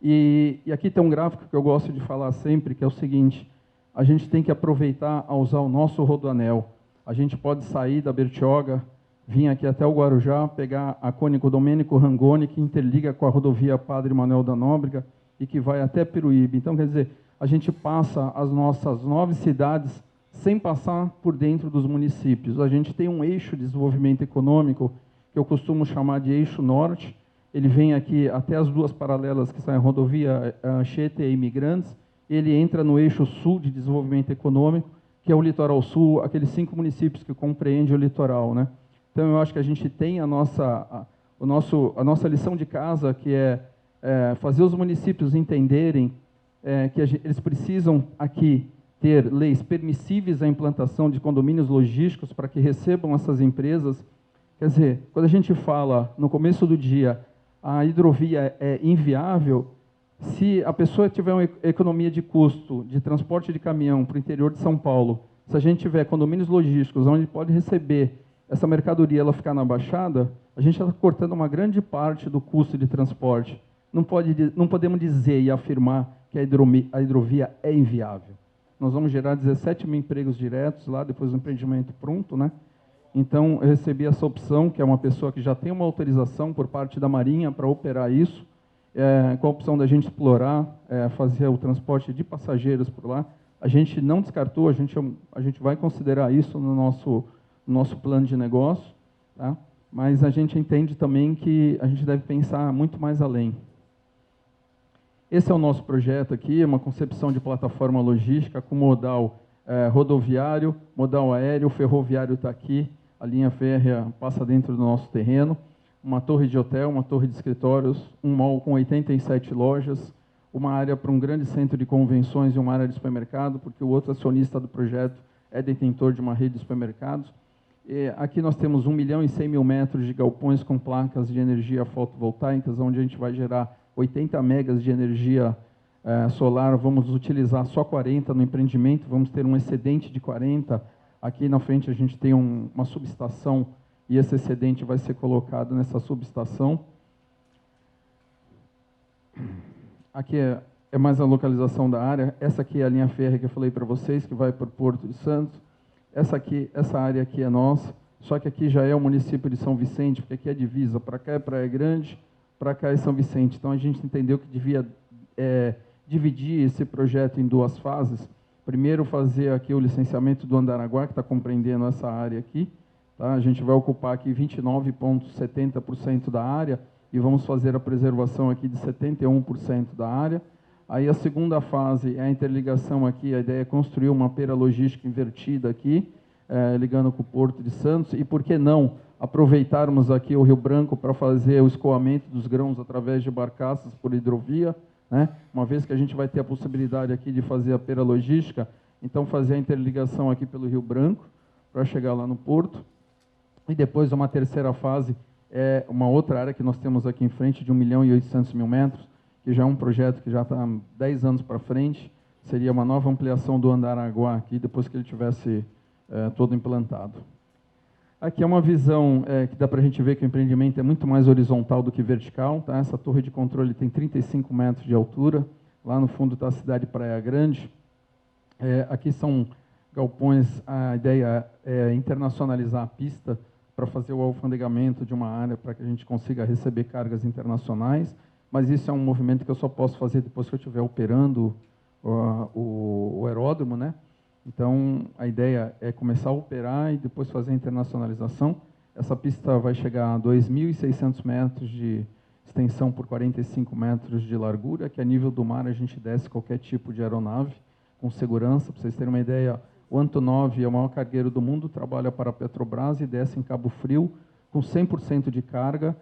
E aqui tem um gráfico que eu gosto de falar sempre, que é o seguinte, a gente tem que aproveitar a usar o nosso rodoanel. A gente pode sair da Bertioga, vir aqui até o Guarujá, pegar a Cônico Domênico Rangoni, que interliga com a rodovia Padre Manuel da Nóbrega e que vai até Peruíbe. Então, quer dizer, a gente passa as nossas 9 cidades sem passar por dentro dos municípios. A gente tem um eixo de desenvolvimento econômico, que eu costumo chamar de eixo norte. Ele vem aqui até as 2 paralelas que saem a rodovia Anchieta e Imigrantes. Ele entra no eixo sul de desenvolvimento econômico, que é o litoral sul, aqueles 5 municípios que compreendem o litoral, né? Então, eu acho que a gente tem a nossa lição de casa, que é fazer os municípios entenderem que eles precisam aqui ter leis permissíveis à implantação de condomínios logísticos para que recebam essas empresas. Quer dizer, quando a gente fala, no começo do dia, a hidrovia é inviável, se a pessoa tiver uma economia de custo de transporte de caminhão para o interior de São Paulo, se a gente tiver condomínios logísticos onde pode receber essa mercadoria, ela ficar na Baixada, a gente está cortando uma grande parte do custo de transporte. Não podemos dizer e afirmar que a hidrovia é inviável. Nós vamos gerar 17 mil empregos diretos lá, depois do empreendimento pronto, né? Então, eu recebi essa opção, que é uma pessoa que já tem uma autorização por parte da Marinha para operar isso, com a opção da gente explorar, fazer o transporte de passageiros por lá. A gente não descartou, a gente vai considerar isso no nosso plano de negócio, tá? mas a gente entende também que a gente deve pensar muito mais além. Esse é o nosso projeto aqui, é uma concepção de plataforma logística com modal rodoviário, modal aéreo, ferroviário está aqui, a linha férrea passa dentro do nosso terreno, uma torre de hotel, uma torre de escritórios, um mall com 87 lojas, uma área para um grande centro de convenções e uma área de supermercado, porque o outro acionista do projeto é detentor de uma rede de supermercados. E aqui nós temos 1.100.000 metros de galpões com placas de energia fotovoltaicas, onde a gente vai gerar 80 megas de energia solar, vamos utilizar só 40 no empreendimento, vamos ter um excedente de 40. Aqui na frente a gente tem uma subestação e esse excedente vai ser colocado nessa subestação. Aqui é mais a localização da área. Essa aqui é a linha férrea que eu falei para vocês, que vai para o Porto de Santos. Essa área aqui é nossa, só que aqui já é o município de São Vicente, porque aqui é divisa, para cá é Praia Grande, para cá é São Vicente. Então a gente entendeu que devia dividir esse projeto em duas fases. Primeiro fazer aqui o licenciamento do Andaraguá, que está compreendendo essa área aqui. Tá? A gente vai ocupar aqui 29,70% da área, e vamos fazer a preservação aqui de 71% da área. Aí a segunda fase é a interligação aqui, a ideia é construir uma pera logística invertida aqui, ligando com o Porto de Santos, e por que não aproveitarmos aqui o Rio Branco para fazer o escoamento dos grãos através de barcaças por hidrovia, né? Uma vez que a gente vai ter a possibilidade aqui de fazer a pera logística, então fazer a interligação aqui pelo Rio Branco, para chegar lá no Porto. E depois uma terceira fase, é uma outra área que nós temos aqui em frente, de 1.800.000 metros, que já é um projeto que já está há 10 anos para frente, seria uma nova ampliação do Andaraguá aqui, depois que ele tivesse todo implantado. Aqui é uma visão que dá para a gente ver que o empreendimento é muito mais horizontal do que vertical. Tá? Essa torre de controle tem 35 metros de altura, lá no fundo está a cidade de Praia Grande. Aqui são galpões, a ideia é internacionalizar a pista, para fazer o alfandegamento de uma área para que a gente consiga receber cargas internacionais, mas isso é um movimento que eu só posso fazer depois que eu estiver operando o aeródromo, né? Então, a ideia é começar a operar e depois fazer a internacionalização. Essa pista vai chegar a 2.600 metros de extensão por 45 metros de largura, que a nível do mar a gente desce qualquer tipo de aeronave com segurança. Para vocês terem uma ideia, o Antonov é o maior cargueiro do mundo, trabalha para a Petrobras e desce em Cabo Frio com 100% de carga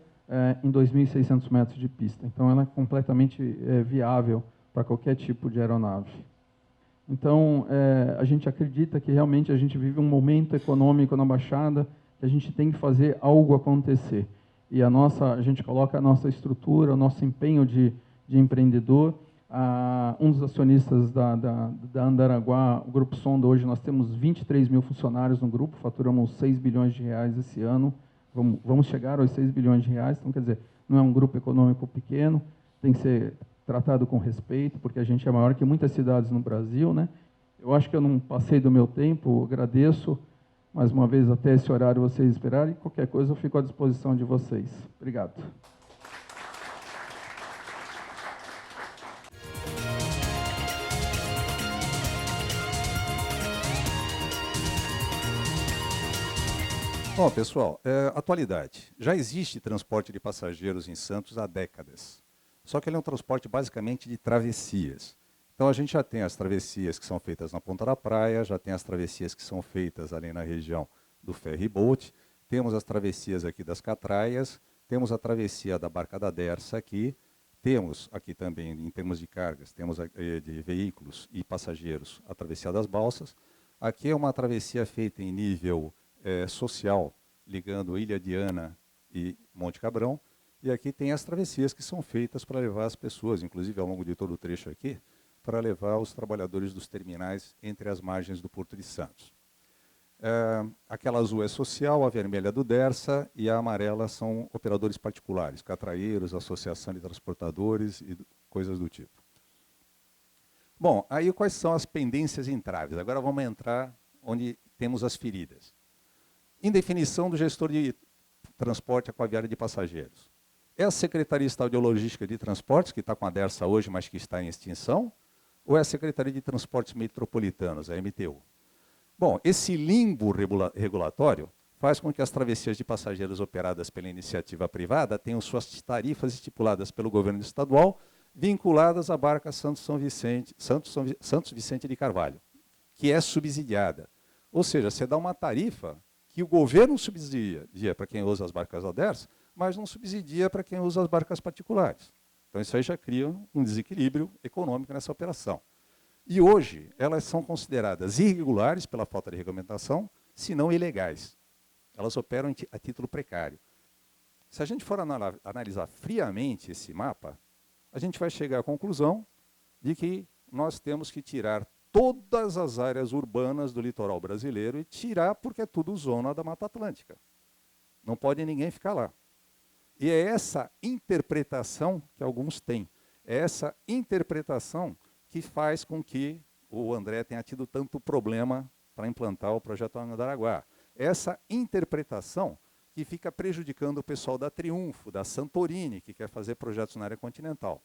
em 2.600 metros de pista. Então, ela é completamente viável para qualquer tipo de aeronave. Então, a gente acredita que realmente a gente vive um momento econômico na Baixada que a gente tem que fazer algo acontecer. E a gente coloca a nossa estrutura, o nosso empenho de empreendedor. Um dos acionistas da Andaraguá, o Grupo Sonda, hoje nós temos 23 mil funcionários no grupo, faturamos 6 bilhões de reais esse ano, vamos chegar aos 6 bilhões de reais, então quer dizer, não é um grupo econômico pequeno, tem que ser tratado com respeito, porque a gente é maior que muitas cidades no Brasil, né? Eu acho que eu não passei do meu tempo, agradeço mais uma vez até esse horário vocês esperarem, qualquer coisa eu fico à disposição de vocês. Obrigado. Bom, pessoal, atualidade. Já existe transporte de passageiros em Santos há décadas. Só que ele é um transporte basicamente de travessias. Então a gente já tem as travessias que são feitas na ponta da praia, já tem as travessias que são feitas ali na região do ferry boat, temos as travessias aqui das catraias, temos a travessia da Barca da Dersa aqui, temos aqui também, em termos de cargas, temos de veículos e passageiros, a travessia das balsas. Aqui é uma travessia feita em nível social, ligando Ilha Diana e Monte Cabrão. E aqui tem as travessias que são feitas para levar as pessoas, inclusive ao longo de todo o trecho aqui, para levar os trabalhadores dos terminais entre as margens do Porto de Santos. Aquela azul é social, a vermelha é do Dersa e a amarela são operadores particulares, catraeiros, associação de transportadores e coisas do tipo. Bom, aí quais são as pendências e entraves? Agora vamos entrar onde temos as feridas. Indefinição do gestor de transporte aquaviário de passageiros. É a Secretaria Estadual de Logística de Transportes, que está com a Dersa hoje, mas que está em extinção? Ou é a Secretaria de Transportes Metropolitanos, a MTU? Bom, esse limbo regulatório faz com que as travessias de passageiros operadas pela iniciativa privada tenham suas tarifas estipuladas pelo governo estadual, vinculadas à barca Santos Vicente de Carvalho, que é subsidiada. Ou seja, você dá uma tarifa que o governo subsidia para quem usa as barcas Alders, mas não subsidia para quem usa as barcas particulares. Então isso aí já cria um desequilíbrio econômico nessa operação. E hoje elas são consideradas irregulares pela falta de regulamentação, se não ilegais. Elas operam a título precário. Se a gente for analisar friamente esse mapa, a gente vai chegar à conclusão de que nós temos que tirar todas as áreas urbanas do litoral brasileiro e tirar porque é tudo zona da Mata Atlântica. Não pode ninguém ficar lá. E é essa interpretação que alguns têm. É essa interpretação que faz com que o André tenha tido tanto problema para implantar o projeto Andaraguá. Essa interpretação que fica prejudicando o pessoal da Triunfo, da Santorini, que quer fazer projetos na área continental.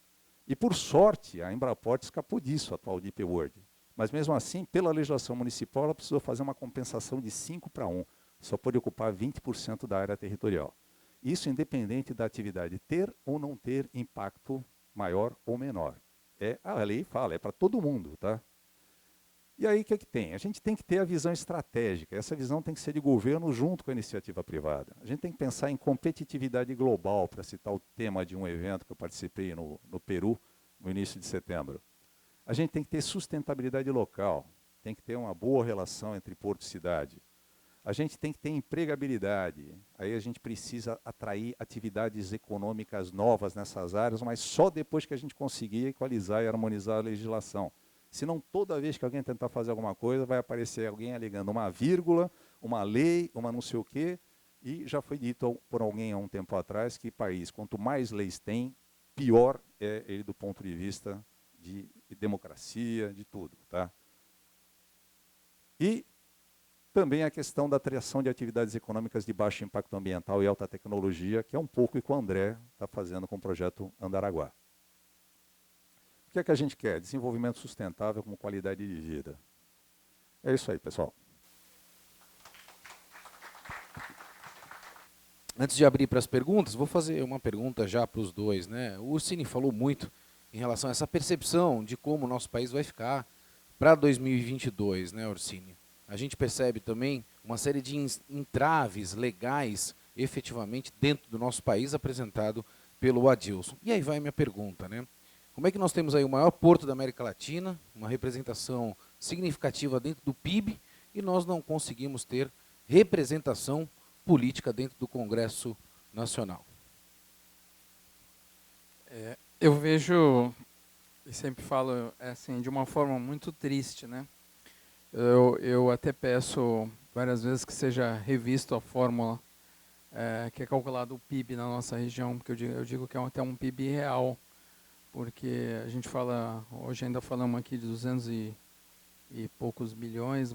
E, por sorte, a Embraport escapou disso, a atual Deep World. Mas, mesmo assim, pela legislação municipal, ela precisou fazer uma compensação de 5-1. Só pode ocupar 20% da área territorial. Isso independente da atividade ter ou não ter impacto maior ou menor. A lei fala, é para todo mundo, tá? E aí, o que tem? A gente tem que ter a visão estratégica. Essa visão tem que ser de governo junto com a iniciativa privada. A gente tem que pensar em competitividade global, para citar o tema de um evento que eu participei no Peru, no início de setembro. A gente tem que ter sustentabilidade local, tem que ter uma boa relação entre porto e cidade. A gente tem que ter empregabilidade. Aí a gente precisa atrair atividades econômicas novas nessas áreas, mas só depois que a gente conseguir equalizar e harmonizar a legislação. Senão, toda vez que alguém tentar fazer alguma coisa, vai aparecer alguém alegando uma vírgula, uma lei, uma não sei o quê. E já foi dito por alguém há um tempo atrás que país, quanto mais leis tem, pior é ele do ponto de vista de democracia, de tudo. Tá? E também a questão da atração de atividades econômicas de baixo impacto ambiental e alta tecnologia, que é um pouco o que o André está fazendo com o projeto Andaraguá. O que é que a gente quer? Desenvolvimento sustentável com qualidade de vida. É isso aí, pessoal. Antes de abrir para as perguntas, vou fazer uma pergunta já para os dois, né? O Ursini falou muito em relação a essa percepção de como o nosso país vai ficar para 2022, né, Ursini? A gente percebe também uma série de entraves legais, efetivamente, dentro do nosso país, apresentado pelo Adilson. E aí vai a minha pergunta, né? Como é que nós temos aí o maior porto da América Latina, uma representação significativa dentro do PIB, e nós não conseguimos ter representação política dentro do Congresso Nacional? Eu vejo, e sempre falo assim, de uma forma muito triste, né? Eu até peço várias vezes que seja revisto a fórmula que é calculado o PIB na nossa região, porque eu digo que é até um PIB real, porque a gente fala, hoje ainda falamos aqui de 200 e poucos bilhões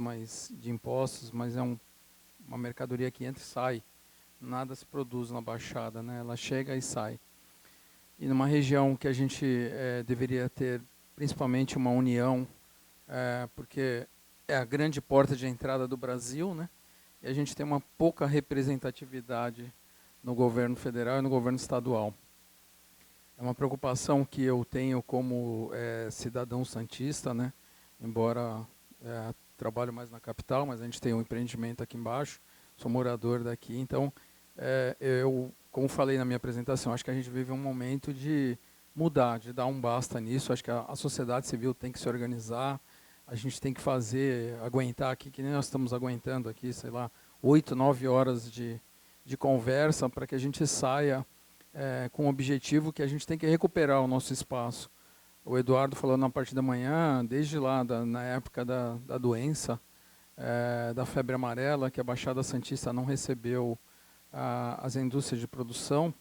de impostos, mas é uma mercadoria que entra e sai, nada se produz na Baixada, né? Ela chega e sai. E numa região que a gente deveria ter principalmente uma união, porque é a grande porta de entrada do Brasil, né? E a gente tem uma pouca representatividade no governo federal e no governo estadual. É uma preocupação que eu tenho como cidadão santista, né? Embora trabalho mais na capital, mas a gente tem um empreendimento aqui embaixo, sou morador daqui, então eu, como falei na minha apresentação, acho que a gente vive um momento de mudar, de dar um basta nisso. Acho que a sociedade civil tem que se organizar, a gente tem que aguentar aqui, que nem nós estamos aguentando aqui, sei lá, 8, 9 horas de conversa para que a gente saia com o objetivo que a gente tem que recuperar o nosso espaço. O Eduardo falou na parte da manhã, desde lá, na época da doença, da febre amarela, que a Baixada Santista não recebeu as indústrias de produção.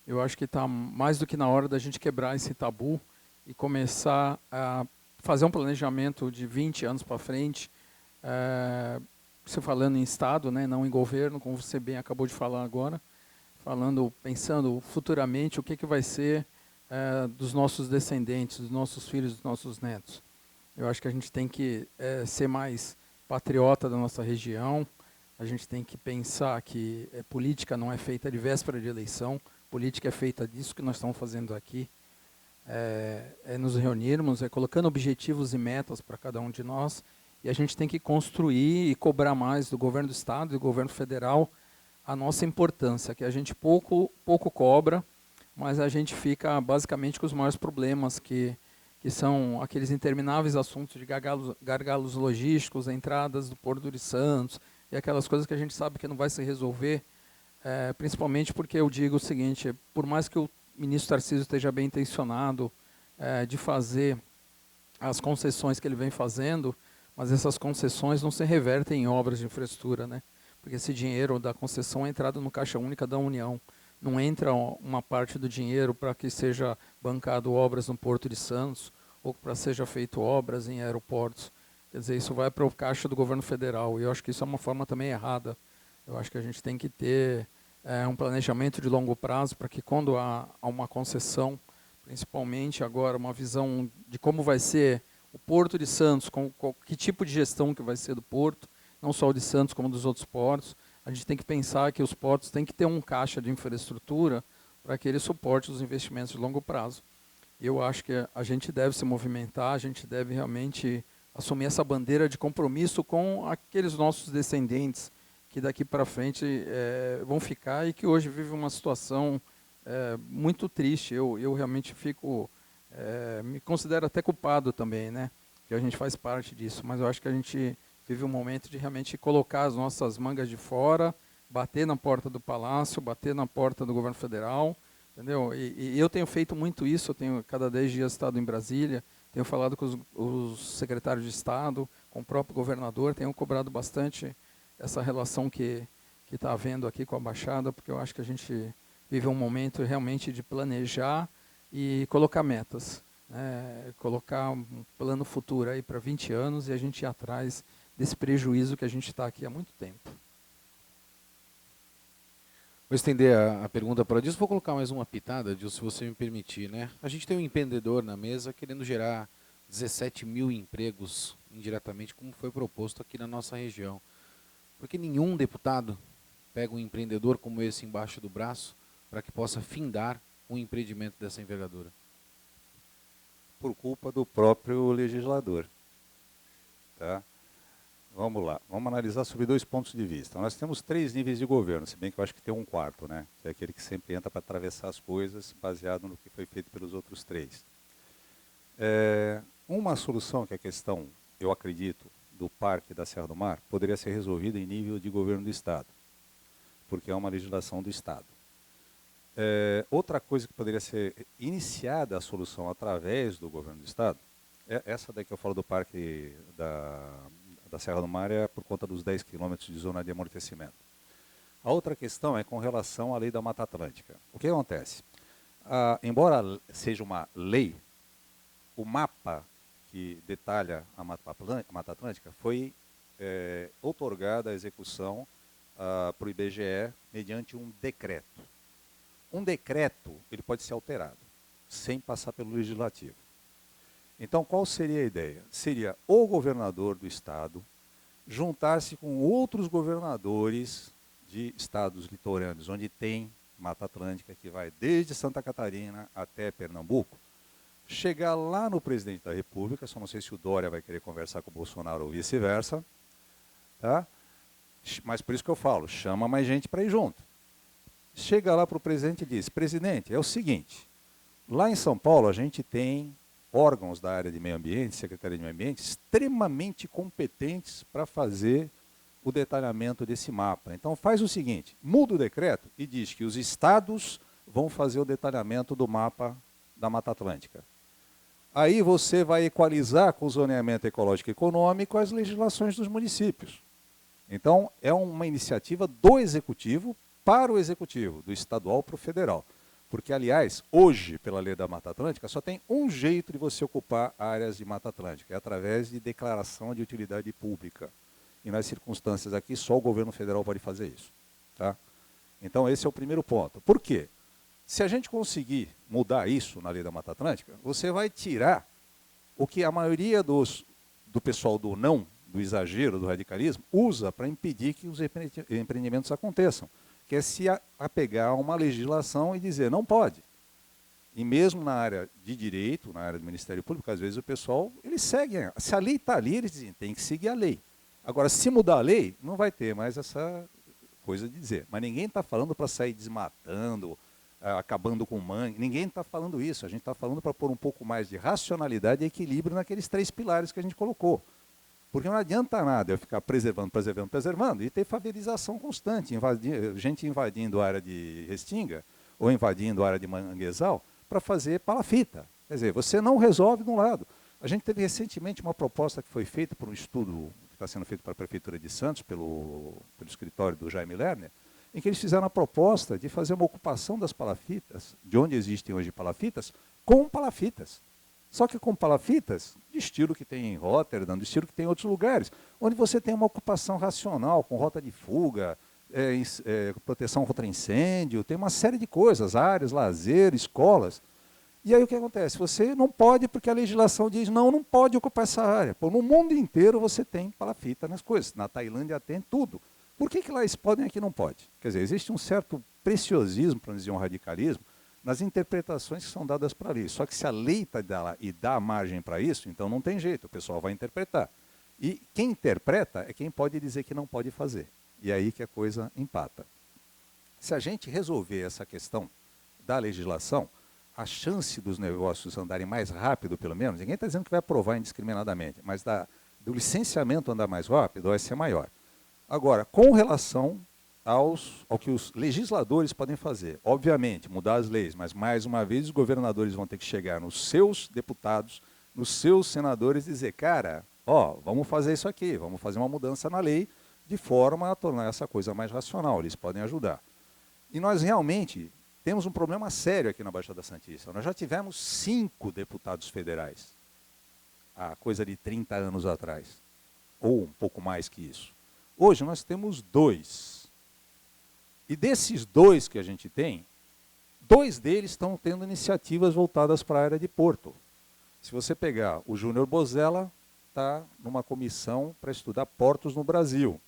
Eu acho que está mais do que na hora da gente quebrar esse tabu e começar a fazer um planejamento de 20 anos para frente, você falando em Estado, né, não em governo, como você bem acabou de falar agora, pensando futuramente o que vai ser dos nossos descendentes, dos nossos filhos, dos nossos netos. Eu acho que a gente tem que ser mais patriota da nossa região, A gente tem que pensar que política não é feita de véspera de eleição, política é feita disso que nós estamos fazendo aqui, é nos reunirmos, é colocando objetivos e metas para cada um de nós, e a gente tem que construir e cobrar mais do governo do Estado e do governo federal a nossa importância, que a gente pouco cobra, mas a gente fica basicamente com os maiores problemas, que são aqueles intermináveis assuntos de gargalos logísticos, entradas do Porto de Santos, e aquelas coisas que a gente sabe que não vai se resolver, principalmente porque eu digo o seguinte, por mais que o ministro Tarcísio esteja bem intencionado de fazer as concessões que ele vem fazendo, mas essas concessões não se revertem em obras de infraestrutura, né? Porque esse dinheiro da concessão é entrado no Caixa Única da União. Não entra uma parte do dinheiro para que seja bancado obras no Porto de Santos ou para seja feito obras em aeroportos. Quer dizer, isso vai para o caixa do governo federal. E eu acho que isso é uma forma também errada. Eu acho que a gente tem que ter um planejamento de longo prazo para que quando há uma concessão, principalmente agora uma visão de como vai ser o Porto de Santos, que tipo de gestão que vai ser do Porto, não só o de Santos como dos outros portos. A gente tem que pensar que os portos têm que ter um caixa de infraestrutura para que ele suporte os investimentos de longo prazo. Eu acho que a gente deve se movimentar, a gente deve realmente assumir essa bandeira de compromisso com aqueles nossos descendentes que daqui para frente vão ficar e que hoje vivem uma situação muito triste. Eu realmente me considero até culpado também, né? Que a gente faz parte disso, mas eu acho que a gente vive um momento de realmente colocar as nossas mangas de fora, bater na porta do Palácio, bater na porta do governo federal, entendeu? E eu tenho feito muito isso, eu tenho cada 10 dias estado em Brasília, tenho falado com os secretários de Estado, com o próprio governador, tenho cobrado bastante essa relação que está havendo aqui com a Baixada, porque eu acho que a gente vive um momento realmente de planejar e colocar metas, né? Colocar um plano futuro aí para 20 anos e a gente ir atrás desse prejuízo que a gente está aqui há muito tempo. Vou estender a pergunta para o Adilson, vou colocar mais uma pitada, Adilson, se você me permitir, né? A gente tem um empreendedor na mesa querendo gerar 17 mil empregos indiretamente, como foi proposto aqui na nossa região. Porque nenhum deputado pega um empreendedor como esse embaixo do braço para que possa findar um empreendimento dessa envergadura? Por culpa do próprio legislador. Tá? Vamos lá, vamos analisar sobre 2 pontos de vista. Nós temos 3 níveis de governo, se bem que eu acho que tem um quarto, né? Que é aquele que sempre entra para atravessar as coisas, baseado no que foi feito pelos outros 3. Uma solução que é a questão, eu acredito, do Parque da Serra do Mar, poderia ser resolvida em nível de governo do Estado, porque é uma legislação do Estado. Outra coisa que poderia ser iniciada a solução através do governo do Estado, essa daí que eu falo do Parque da Serra do Mar é por conta dos 10 quilômetros de zona de amortecimento. A outra questão é com relação à lei da Mata Atlântica. O que acontece? Embora seja uma lei, o mapa que detalha a Mata Atlântica foi outorgada a execução para o IBGE mediante um decreto. Um decreto ele pode ser alterado, sem passar pelo legislativo. Então, qual seria a ideia? Seria o governador do estado juntar-se com outros governadores de estados litorâneos, onde tem Mata Atlântica, que vai desde Santa Catarina até Pernambuco, chegar lá no presidente da República, só não sei se o Dória vai querer conversar com o Bolsonaro ou vice-versa, tá? Mas por isso que eu falo, chama mais gente para ir junto. Chega lá para o presidente e diz, presidente, é o seguinte, lá em São Paulo a gente tem órgãos da área de meio ambiente, Secretaria de Meio Ambiente, extremamente competentes para fazer o detalhamento desse mapa. Então faz o seguinte, muda o decreto e diz que os estados vão fazer o detalhamento do mapa da Mata Atlântica. Aí você vai equalizar com o zoneamento ecológico e econômico as legislações dos municípios. Então é uma iniciativa do Executivo para o Executivo, do estadual para o federal. Porque, aliás, hoje, pela lei da Mata Atlântica, só tem um jeito de você ocupar áreas de Mata Atlântica, é através de declaração de utilidade pública. E nas circunstâncias aqui, só o governo federal pode fazer isso. Tá? Então, esse é o primeiro ponto. Por quê? Se a gente conseguir mudar isso na lei da Mata Atlântica, você vai tirar o que a maioria do pessoal do do exagero, do radicalismo, usa para impedir que os empreendimentos aconteçam, que é se apegar a uma legislação e dizer, não pode. E mesmo na área de direito, na área do Ministério Público, às vezes o pessoal, eles seguem. Se a lei está ali, eles dizem, tem que seguir a lei. Agora, se mudar a lei, não vai ter mais essa coisa de dizer. Mas ninguém está falando para sair desmatando, acabando com mangue. Ninguém está falando isso. A gente está falando para pôr um pouco mais de racionalidade e equilíbrio naqueles 3 pilares que a gente colocou. Porque não adianta nada eu ficar preservando e ter favelização constante, gente invadindo a área de Restinga ou invadindo a área de Manguezal para fazer palafita. Quer dizer, você não resolve de um lado. A gente teve recentemente uma proposta que foi feita por um estudo que está sendo feito para a Prefeitura de Santos, pelo escritório do Jaime Lerner, em que eles fizeram a proposta de fazer uma ocupação das palafitas, de onde existem hoje palafitas, com palafitas. Só que com palafitas, de estilo que tem em Rotterdam, de estilo que tem em outros lugares, onde você tem uma ocupação racional, com rota de fuga, proteção contra incêndio, tem uma série de coisas, áreas, lazer, escolas. E aí o que acontece? Você não pode, porque a legislação diz, não pode ocupar essa área. Pô, no mundo inteiro você tem palafita nas coisas. Na Tailândia tem tudo. Por que lá eles podem e aqui não pode? Quer dizer, existe um certo preciosismo, para não dizer um radicalismo, nas interpretações que são dadas para a lei. Só que se a lei está lá e dá margem para isso, então não tem jeito, o pessoal vai interpretar. E quem interpreta é quem pode dizer que não pode fazer. E é aí que a coisa empata. Se a gente resolver essa questão da legislação, a chance dos negócios andarem mais rápido, pelo menos, ninguém está dizendo que vai aprovar indiscriminadamente, mas do licenciamento andar mais rápido vai ser maior. Agora, com relação ao que os legisladores podem fazer. Obviamente, mudar as leis, mas mais uma vez os governadores vão ter que chegar nos seus deputados, nos seus senadores e dizer, cara, vamos fazer isso aqui, vamos fazer uma mudança na lei de forma a tornar essa coisa mais racional, eles podem ajudar. E nós realmente temos um problema sério aqui na Baixada Santista. Nós já tivemos 5 deputados federais, há coisa de 30 anos atrás, ou um pouco mais que isso. Hoje nós temos 2. E desses 2 que a gente tem, 2 deles estão tendo iniciativas voltadas para a área de Porto. Se você pegar o Júnior Bozella, está numa comissão para estudar portos no Brasil.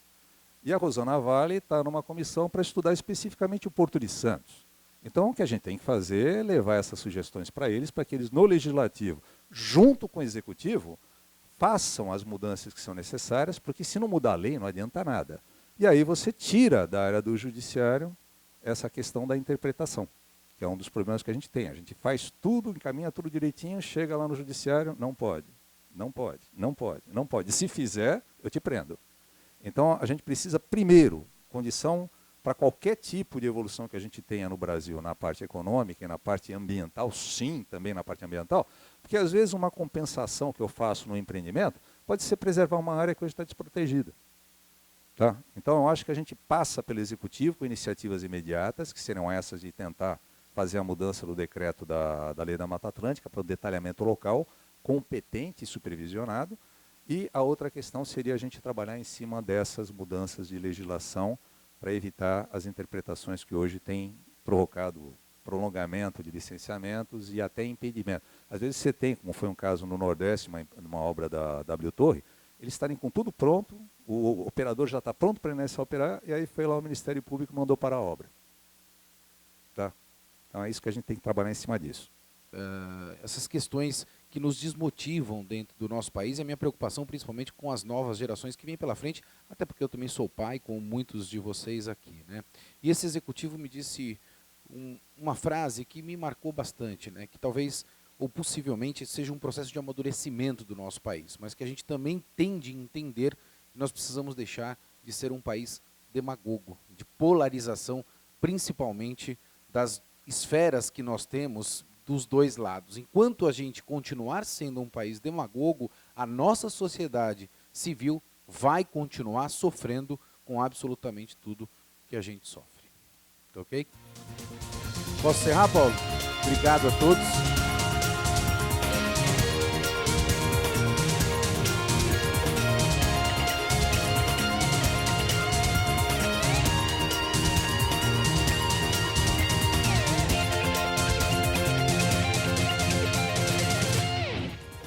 E a Rosana Vale está numa comissão para estudar especificamente o Porto de Santos. Então, o que a gente tem que fazer é levar essas sugestões para eles que eles, no Legislativo, junto com o Executivo, façam as mudanças que são necessárias, porque se não mudar a lei, não adianta nada. E aí você tira da área do judiciário essa questão da interpretação, que é um dos problemas que a gente tem. A gente faz tudo, encaminha tudo direitinho, chega lá no judiciário, não pode, não pode, não pode, não pode. E se fizer, eu te prendo. Então, a gente precisa, primeiro, condição para qualquer tipo de evolução que a gente tenha no Brasil, na parte econômica e na parte ambiental, sim, também na parte ambiental, porque às vezes uma compensação que eu faço no empreendimento pode ser preservar uma área que hoje está desprotegida. Tá? Então, eu acho que a gente passa pelo Executivo com iniciativas imediatas, que serão essas de tentar fazer a mudança do decreto da Lei da Mata Atlântica para o detalhamento local, competente e supervisionado. E a outra questão seria a gente trabalhar em cima dessas mudanças de legislação para evitar as interpretações que hoje têm provocado prolongamento de licenciamentos e até impedimento. Às vezes você tem, como foi um caso no Nordeste, uma obra da W Torre, eles estarem com tudo pronto, o operador já está pronto para iniciar a operar, e aí foi lá o Ministério Público e mandou parar a obra. Tá? Então é isso que a gente tem que trabalhar em cima disso. Essas questões que nos desmotivam dentro do nosso país, é a minha preocupação principalmente com as novas gerações que vêm pela frente, até porque eu também sou pai, como muitos de vocês aqui, né? E esse executivo me disse uma frase que me marcou bastante, né? Que talvez ou possivelmente seja um processo de amadurecimento do nosso país, mas que a gente também tende a entender que nós precisamos deixar de ser um país demagogo, de polarização, principalmente das esferas que nós temos dos dois lados. Enquanto a gente continuar sendo um país demagogo, a nossa sociedade civil vai continuar sofrendo com absolutamente tudo que a gente sofre. Tá ok? Posso encerrar, Paulo? Obrigado a todos.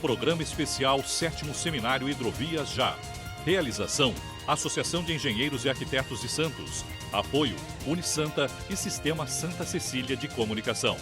Programa especial 7º Seminário Hidrovias Já. Realização: Associação de Engenheiros e Arquitetos de Santos. Apoio: Unisanta e Sistema Santa Cecília de Comunicação.